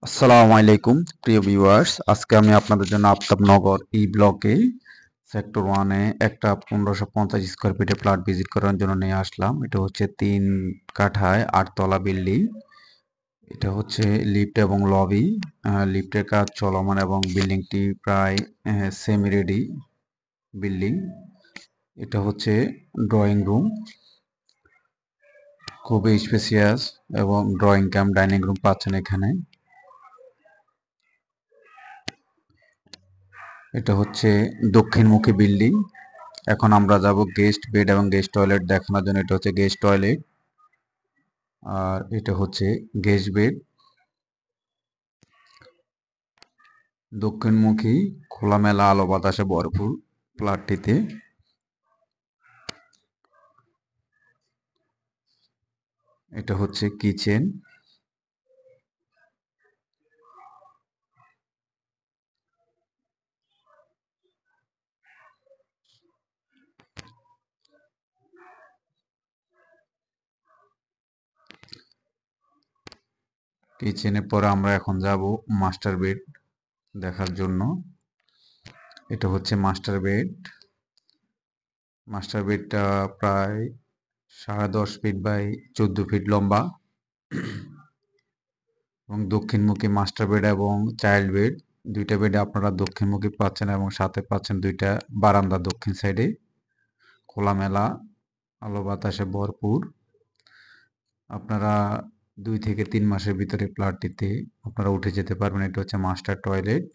আসসালামু আলাইকুম প্রিয় ভিউয়ার্স, আজকে আমি আপনাদের জন্য আফতাবনগর ই ব্লকে সেক্টর 1-এ একটা 1550 স্কয়ার ফিটে প্লট ভিজিট করার জন্য নিয়ে আসলাম। এটা হচ্ছে 3 কাঠায় 8 তলা বিল্ডিং। এটা হচ্ছে লিফট এবং লবি। লিফটের কাজ চলমান এবং বিল্ডিংটি প্রায় সেমি রেডি বিল্ডিং। এটা হচ্ছে ড্রয়িং রুম, খুবই স্পেসিয়াস এবং ড্রয়িং কাম ডাইনিং রুম পাচ্ছেন এখানে। এটা হচ্ছে দক্ষিণমুখী বিল্ডিং। এখন আমরা যাব গেস্ট বেড এবং গেস্ট টয়লেট দেখানোর জন্য। এটা হচ্ছে গেস্ট টয়লেট আর এটা হচ্ছে গেস্ট বেড। দক্ষিণমুখী খোলামেলা আলো বাতাসে ভরপুর ফ্ল্যাটটিতে। এটা হচ্ছে কিচেন। কিচেনের পরে আমরা এখন যাব মাস্টার বেড দেখার জন্য। এটা হচ্ছে মাস্টার বেড। মাস্টার বেডটা প্রায় 10.5 ফিট বাই 14 ফিট লম্বা এবং দক্ষিণমুখী মাস্টার বেড এবং চাইল্ড বেড, দুইটা বেডে আপনারা দক্ষিণমুখী পাচ্ছেন এবং সাথে পাচ্ছেন দুইটা বারান্দা দক্ষিণ সাইডে। খোলামেলা আলো বাতাসে ভরপুর। আপনারা 2 থেকে 3 মাসের ভিতরে ফ্ল্যাটটিতে আপনারা উঠে যেতে পারবেন। এটা হচ্ছে মাস্টার টয়লেট।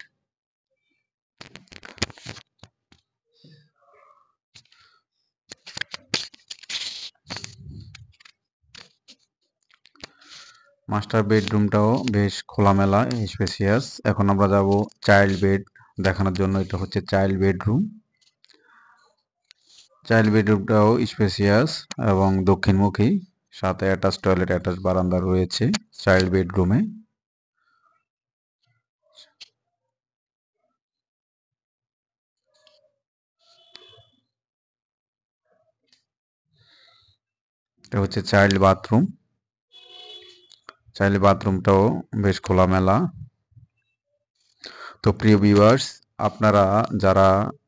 মাস্টার বেডরুমটাও বেশ খোলামেলা স্পেসিয়াস। এখন আমরা যাব চাইল্ড বেড দেখানোর জন্য। এটা হচ্ছে চাইল্ড বেডরুম। চাইল্ড বেডরুমটাও স্পেসিয়াস এবং দক্ষিণমুখী, সাথে অ্যাটাচ টয়লেট অ্যাটাচ বারান্দা রয়েছে চাইল্ড বেডরুমে। এটা হচ্ছে চাইল্ড বাথরুম। চাইল্ড বাথরুমটাও বেশ খোলামেলা। তো প্রিয় ভিউয়ার্স, আপনারা যারা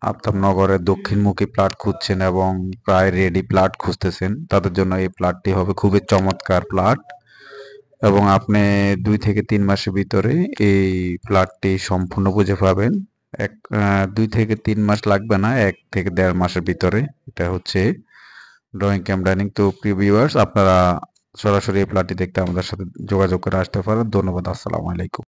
আফতাবনগরের দক্ষিণমুখী প্লট খুঁজছেন এবং প্রায় রেডি প্লট খুঁজতেছেন, তাদের জন্য এই প্লটটি হবে খুবই চমৎকার প্লট এবং আপনি 2 থেকে 3 মাসের ভিতরে এই প্লটটি সম্পূর্ণ বুঝে পাবেন। 2 থেকে 3 মাস লাগবে না, 1 থেকে 1.5 মাসের ভিতরে। এটা হচ্ছে ড্রয়িং ক্যাম ডাইনিং। তো প্রিয় ভিউয়ার্স, আপনারা সরাসরি এই প্লটটি দেখতে আমাদের সাথে যোগাযোগ করে আসতে পারেন। ধন্যবাদ। আসসালামু আলাইকুম।